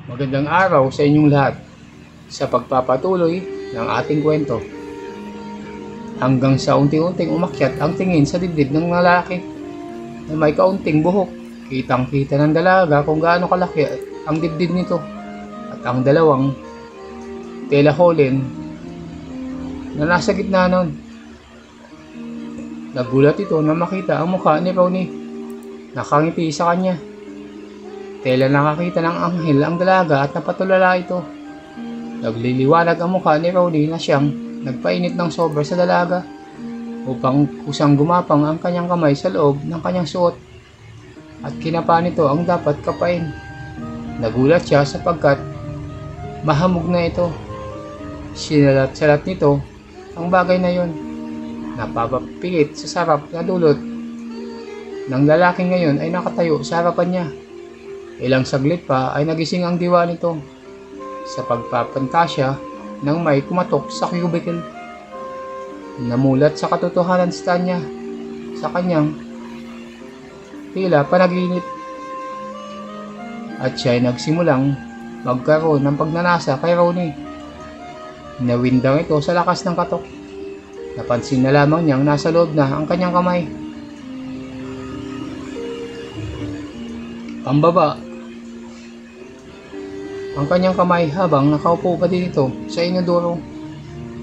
Magandang araw sa inyong lahat sa pagpapatuloy ng ating kwento. Hanggang sa unti-unting umakyat ang tingin sa dibdib ng lalaki na may kaunting buhok. Kitang-kita ng dalaga kung gaano kalaki ang dibdib nito at ang dalawang telaholin na nasa gitna nun. Nagulat ito na makita ang mukha ni Ronnie. Nakangiti sa kanya. Tela nakakita ng anghel ang dalaga at napatulala ito. Nagliliwanag ang mukha ni Ronnie na siyang nagpainit ng sobra sa dalaga upang kusang gumapang ang kanyang kamay sa loob ng kanyang suot at kinapa nito ang dapat kapain. Nagulat siya sapagkat mahamog na ito. Sinalat-salat nito ang bagay na yon. Napapapikit sa sarap na dulot ng lalaki ngayon ay nakatayo sa harapan niya. Ilang saglit pa ay nagising ang diwa nito sa pagpapantasya ng may kumatok sa cubicle. Namulat sa katotohanan si Tanya sa kanyang tila panaginip at siya ay nagsimulang magkaroon ng pagnanasa kay Ronnie. Nawindang ito sa lakas ng katok. Napansin na lamang niyang nasa loob na ang kanyang kamay. Pambaba ang kanyang kamay habang nakaupo pa din ito sa inodoro.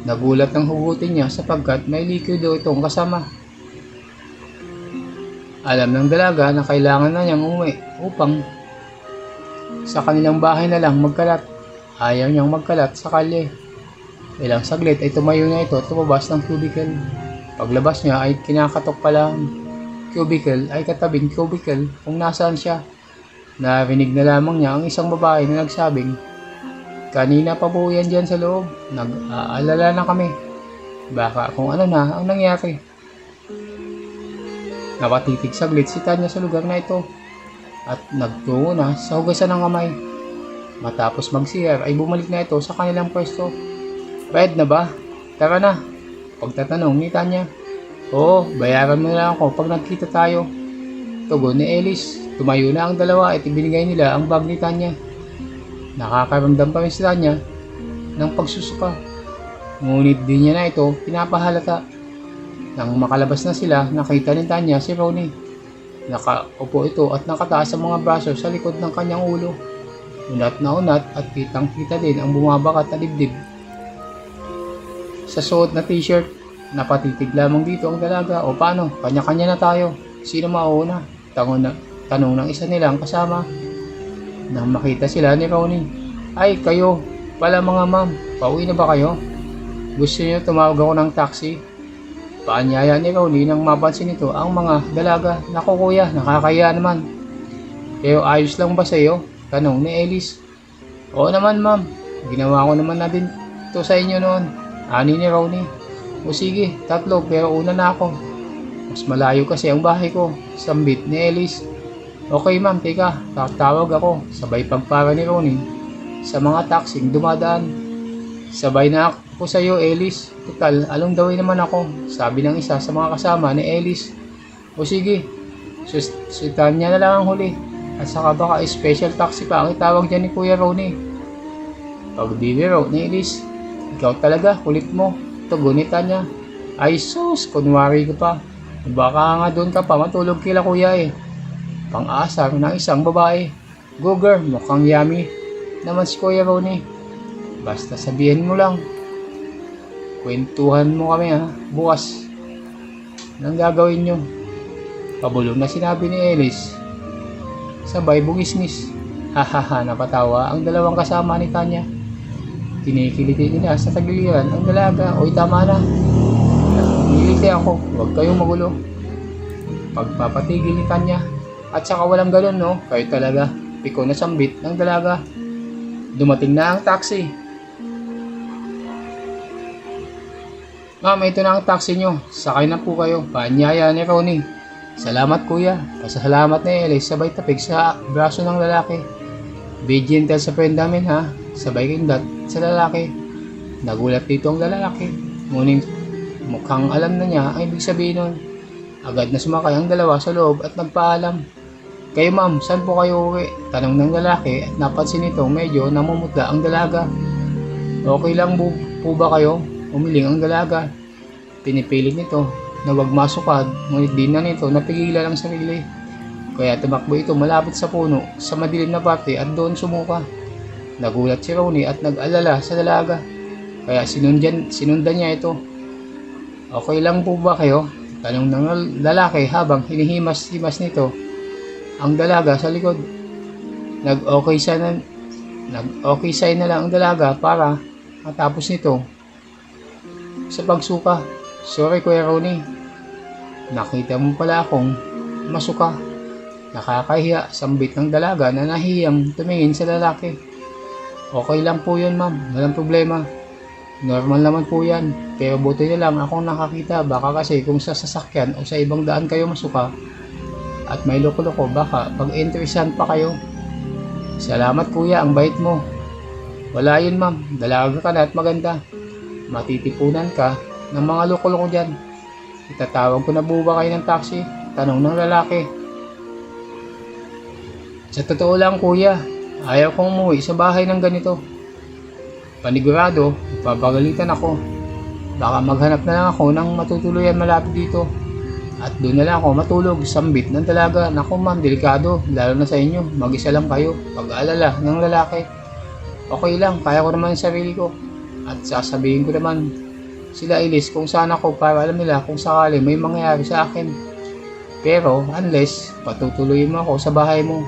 Nagulat ng hugutin niya sapagkat may likido itong kasama. Alam ng dalaga na kailangan na niyang umuwi upang sa kanilang bahay na lang magkalat. Ayaw niyang magkalat sa kalye. Ilang saglit ay tumayo na ito at tumabas ng cubicle. Paglabas niya ay kinakatok pala ang cubicle ay katabing cubicle kung nasaan siya. Narinig na lamang niya ang isang babae na nagsabing, "Kanina pa po yan dyan sa loob. Nag-aalala na kami. Baka kung ano na ang nangyari." Napatitig saglit si Tanya sa lugar na ito at nagtungo na sa hugasan ng kamay. Matapos mag-CR ay bumalik na ito sa kanilang pwesto. "Bayad na ba? Tara na." Pagtatanong ni Tanya. "Oo, bayaran mo na lang ako pag nagkita tayo." Tugon ni Ellis. Tumayo na ang dalawa at ibinigay nila ang bag ni Tanya. Nakakaramdam pa rin si Tanya ng pagsusuka. Ngunit di niya na ito pinapahalata. Nang makalabas na sila, nakita ni Tanya si Ronnie. Nakaupo ito at nakataas ang mga braso sa likod ng kanyang ulo. Unat na unat at kitang-kita din ang bumabakat na dibdib. Sa suot na t-shirt, napatitig lamang dito ang dalaga. "O paano? Kanya-kanya na tayo. Sino mauna?" Tanong ng isa nilang kasama. Nang makita sila ni Ronnie, "Ay, kayo pala mga ma'am. Pauwi na ba kayo? Gusto niyo tumawag ako ng taxi?" Paanyaya ni Ronnie nang mapansin nito ang mga dalaga. "Naku kuya, nakakaya naman. Kayo ayos lang ba sa iyo?" Tanong ni Ellis. "Oo naman ma'am. Ginawa ko naman na din to sa inyo noon." Ani ni Ronnie. "O sige, tatlo pero una na ako. Mas malayo kasi ang bahay ko." Sambit ni Ellis. "Okay ma'am, teka, tatawag ako." Sabay pagpara ni Ronnie sa mga taksing dumadaan. "Sabay na ako sa iyo, Ellis. Total, along the way naman ako." Sabi ng isa sa mga kasama ni Ellis. "O sige, susitan niya na lang ang huli. At saka baka special taxi pa ang itawag dyan ni Kuya Ronnie." Pagdibiro ni Ellis. "Ikaw talaga, kulit mo." Tugon ni Tanya. "Ay sus, kunwari ko pa. Baka nga doon ka pa matulog kila kuya eh." Pang-asar ng isang babae. "Go girl, mukhang yummy naman si Kuya Ronnie. Basta sabihin mo lang. Kwentuhan mo kami ha, bukas. Anong gagawin nyo?" Pabulong na sinabi ni Ellis. Sabay bugisnis. Hahaha, napatawa ang dalawang kasama ni Tanya. Kinikiliti nila sa tagiliran ang dalaga. "Oy, tama na. Niliti ako, huwag kayong magulo." Pagpapatigil ni Tanya. "At saka walang galon no, kayo talaga." Piko na sambit ng dalaga. Dumating na ang taxi. "Ma'am, ito na ang taxi nyo. Sakay na po kayo." Paanyaya ni Ronnie. "Salamat kuya." Pasasalamat ni Ellis sabay tapig sa braso ng lalaki. "Be gentle sa friend namin ha." Sabay kindat sa lalaki. Nagulat dito ang lalaki. Ngunit mukhang alam na niya ang ibig sabihin nun. Agad na sumakay ang dalawa sa loob at nagpaalam. Kayo ma'am, saan po kayo uwi? Tanong ng lalaki at napansin nito medyo namumutla ang dalaga. Okay lang po ba kayo? Umiling ang dalaga. Pinipilit nito na huwag masukad, ngunit di na nito napigilan ang sarili. Kaya tumakbo ito malapit sa puno sa madilim na parte at doon sumuka. Nagulat si Ronnie at nag-alala sa dalaga. Kaya sinundan niya ito. Okay lang po ba kayo? Tanong ng lalaki habang hinihimas-himas nito ang dalaga sa likod. Nag-okay sign na lang ang dalaga para matapos nito sa pagsuka. Sorry Kuya Ronnie, nakita mo pala akong masuka. Nakakahiya, sambit ng dalaga na nahiyang tumingin sa lalaki. Okay lang po yun ma'am, walang problema. Normal naman po yan, pero buti na lang akong nakakita. Baka kasi kung sa sasakyan o sa ibang daan kayo masuka at may loko-loko, baka pag-interesan pa kayo. Salamat kuya, ang bait mo. Wala yun ma'am, dalaga ka na at maganda. Matitipunan ka ng mga loko-loko dyan. Itatawag ko na po ba kayo ng taxi? Tanong ng lalaki. Sa totoo lang kuya, ayaw kong umuwi sa bahay ng ganito. Panigurado, papagalitan ako. Baka maghanap na lang ako ng matutuluyan malapit dito. At doon na lang ako matulog, sambit ng dalaga. Naku ma'am, delikado, lalo na sa inyo. Mag-isa lang kayo, pag-aalala ng lalaki. Okay lang, kaya ko naman sa sarili ko. At sasabihin ko naman sila Ilis kung saan ako para alam nila kung sakali may mangyayari sa akin. Pero unless patutuloy mo ako sa bahay mo.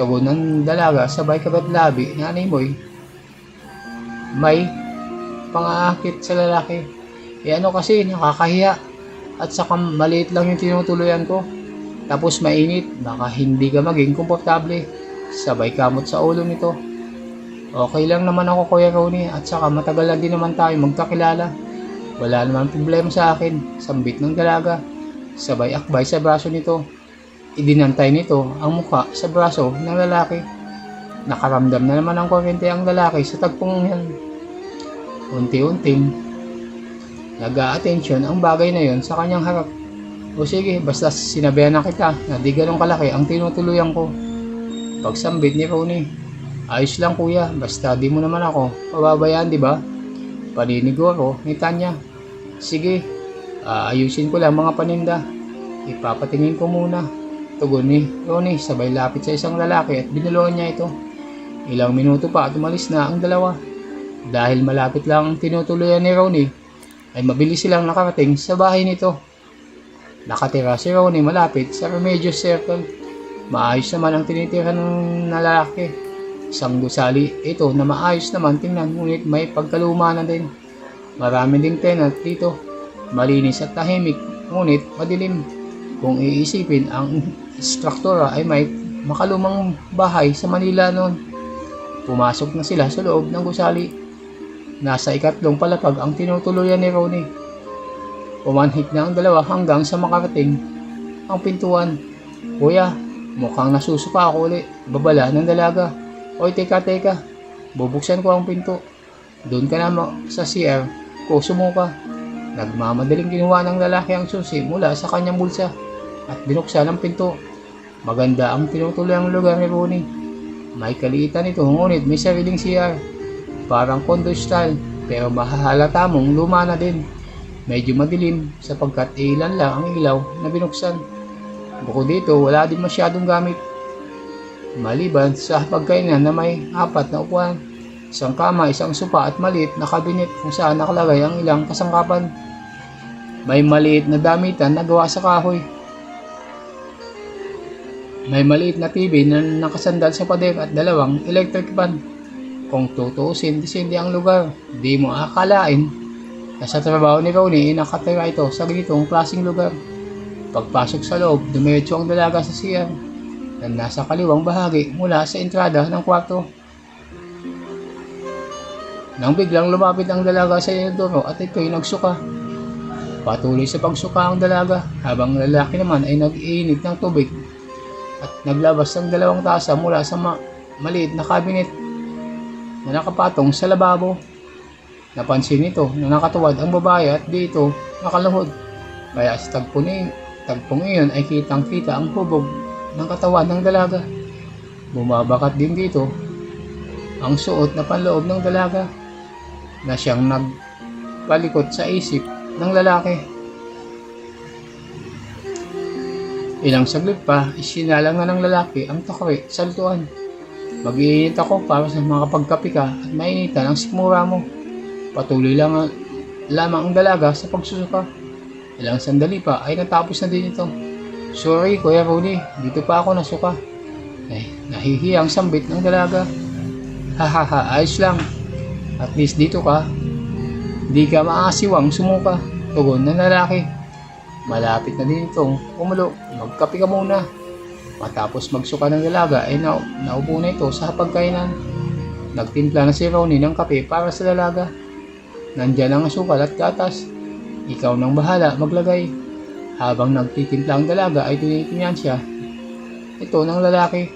Tugon ng dalaga sabay kagat labi na animoy. May pang-aakit sa lalaki. Ano kasi, nakakahiya. At saka maliit lang yung tinutuluyan ko. Tapos mainit, baka hindi ka maging komportable. Sabay kamot sa ulo nito. Okay lang naman ako Kuya Ronnie, at saka matagal lang din naman tayo magkakilala. Wala naman problema sa akin, sambit ng dalaga. Sabay akbay sa braso nito. Idinantay nito ang mukha sa braso ng lalaki. Nakaramdam na naman ng kuryente ang lalaki sa tagpong yan. Unti-unting nag-a-attention ang bagay na yon sa kanyang harap. O sige, basta sinabihan na kita na di ganun kalaki ang tinutuluyan ko. Pagsambit ni Ronnie, ayos lang kuya, basta di mo naman ako pababayaan, di ba? Paniniguro ni Tanya. Sige, ayusin ko lang mga paninda. Ipapatingin ko muna. Tugon ni Ronnie sabay lapit sa isang lalaki at binulungan niya ito. Ilang minuto pa at umalis na ang dalawa. Dahil malapit lang ang tinutuluyan ni Ronnie, ay mabilis silang nakarating sa bahay nito. Nakatira si Ronnie malapit sa Remedios Circle. Maayos naman ang tinitira ng lalaki. Isang gusali ito na maayos naman tingnan, ngunit may pagkaluma na din. Marami ding tenant dito. Malinis at tahimik, ngunit madilim. Kung iisipin, ang struktura ay may makalumang bahay sa Manila noon. Pumasok na sila sa loob ng gusali. Nasa ikatlong palapag ang tinutuluyan ni Ronnie. Pumanhik na ang dalawa hanggang sa makarating ang pintuan. Kuya, mukhang nasusuka ako ulit. Babala ng dalaga. Oy, teka. Bubuksan ko ang pinto. Doon ka na sa CR ko sumuka. Nagmamadaling ginawa ng lalaki ang susi mula sa kanyang bulsa at binuksan ang pinto. Maganda ang tinutuluyang lugar ni Ronnie. May kaliitan ito, ngunit may sariling CR. Parang condo style, pero mahahalata mong luma na din. Medyo madilim sapagkat ilan lang ang ilaw na binuksan. Bukod dito, wala din masyadong gamit. Maliban sa pagkainan na may 4 na upuan, isang kama, isang sopa at maliit na kabinet kung saan nakalagay ang ilang kasangkapan. May maliit na damitan na gawa sa kahoy. May maliit na TV na nakasandal sa pader at 2 electric fan. Kung tutuusin, disindi ang lugar. Di mo akalain na sa trabaho ni Ronnie nakatira ito sa ganitong klaseng lugar. Pagpasok sa loob, dumiretso ang dalaga sa CR na nasa kaliwang bahagi mula sa entrada ng kwarto. Nang biglang lumapit ang dalaga sa inodoro at ito'y nagsuka. Patuloy sa pagsuka ang dalaga habang lalaki naman ay nag-iinit ng tubig at naglabas ng 2 tasa mula sa maliit na cabinet na nakapatong sa lababo. Napansin nito na nakatuwad ang babae at dito nakaluhod. Kaya sa tagpong iyon ay kitang-kita ang hubog ng katawan ng dalaga. Bumabakat din dito ang suot na panloob ng dalaga na siyang nagpalikot sa isip ng lalaki. Ilang saglit pa, isinalang na ng lalaki ang takri sa lutuan. Mag-iinit ako para sa makapagkape ka at mainitan ang sikmura mo. Patuloy lamang ang dalaga sa pagsusuka. Ilang sandali pa ay natapos na din ito. Sorry Kuya Ronnie, dito pa ako nasuka. Nahihiyang sambit ng dalaga. Hahaha, ayos lang. At least dito ka. Di ka maasiwang sumuka. Tugon ng lalaki. Malapit na din itong umulo. Magkape ka muna. Matapos magsuka ng dalaga ay naupo na ito sa hapagkainan. Nagtimpla na si Ronnie ng kape para sa dalaga. Nandyan ang asukal at gatas. Ikaw nang bahala maglagay. Habang nagtitimpla ang dalaga ay tinitingnan siya ito ng lalaki.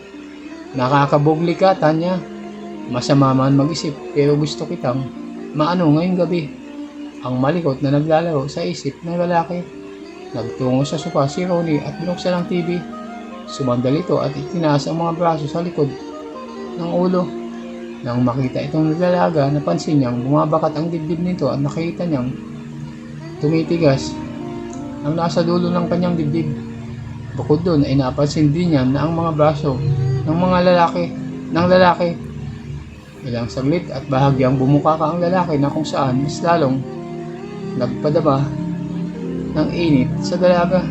Nakakabugli ka, Tanya. Masama man mag-isip pero gusto kitang maano ngayong gabi. Ang malikot na naglalaro sa isip ng lalaki. Nagtungo sa sofa si Ronnie at binuksan ang TV. Sumandal ito at itinaas ang mga braso sa likod ng ulo. Nang makita itong dalaga, napansin niyang bumabakat ang dibdib nito at nakita niyang tumitigas ang nasa dulo ng kanyang dibdib. Bukod doon ay napansin din niya na ang mga braso ng lalaki. Ilang saglit at bahagyang bumukaka ang lalaki na kung saan mas lalong nagpadama ng init sa dalaga.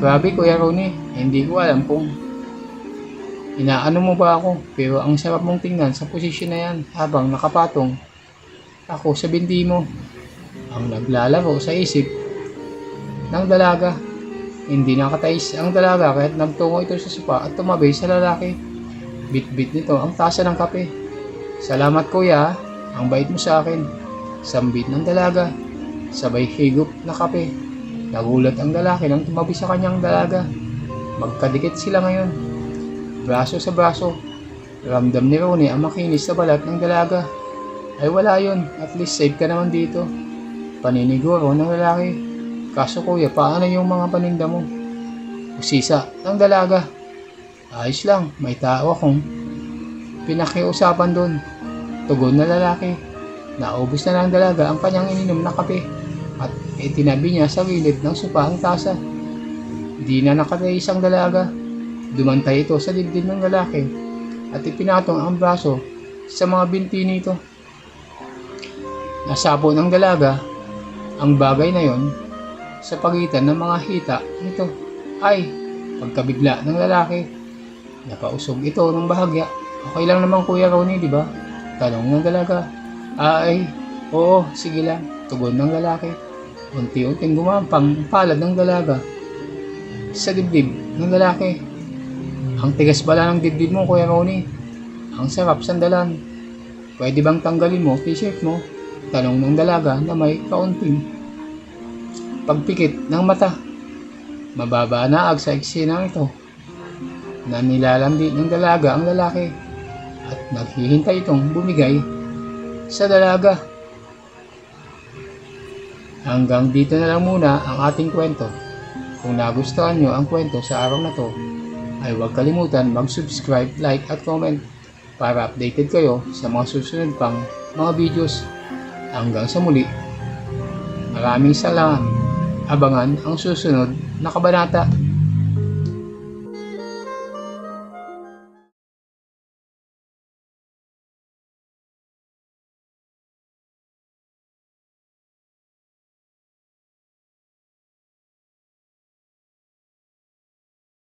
Grabe Kuya Ronnie, hindi ko alam kung inaano mo ba ako, pero ang sarap mong tingnan sa posisyon na yan habang nakapatong ako sa binti mo. Ang naglalaro sa isip ng dalaga. Hindi nakatayis ang dalaga kahit nagtungo ito sa sopa at tumabay sa lalaki. Bit-bit nito ang tasa ng kape. Salamat Kuya, ang bait mo sa akin. Sambit ng dalaga. Sabay higop na kape. Nagulat ang lalaki nang tumabi sa kanyang dalaga. Magkadikit sila ngayon. Braso sa braso. Ramdam ni Ronnie ang makinis sa balat ng dalaga. Ay wala yun, at least safe ka naman dito. Paniniguro ng lalaki. Kaso Kuya, paano yung mga paninda mo? Usisa ng dalaga. Ayos lang, may tao akong pinakiusapan doon. Tugon na lalaki. Naubos na ng dalaga ang kanyang ininom na kape at itinabi niya sa gilid ng sopa ang tasa. Di na nakatayis ang dalaga. Dumantay ito sa dibdib ng lalaki at ipinatong ang braso sa mga binti nito. Nasapo ng dalaga ang bagay na yon sa pagitan ng mga hita nito. Ay, pagkabigla ng lalaki. Napausog ito ng bahagya. Okay lang naman Kuya Ronnie, di ba? Tanong ng dalaga. Ay, oo, sige lang. Tugon ng lalaki. Unti-unting gumampang ang palad ng dalaga sa dibdib ng lalaki. Ang tigas pala ng dibdib mo Kuya Ronnie. Ang sarap sandalan. Pwede bang tanggalin mo t-shirt mo? Tanong ng dalaga na may kaunting pagpikit ng mata. Mababa na sa eksenang ito na nilalandi ng dalaga ang lalaki at naghihintay itong bumigay sa dalaga. Hanggang dito na lang muna ang ating kwento. Kung nagustuhan nyo ang kwento sa araw na to, ay huwag kalimutan mag-subscribe, like at comment para updated kayo sa mga susunod pang mga videos. Hanggang sa muli, maraming salamat. Abangan ang susunod na kabanata.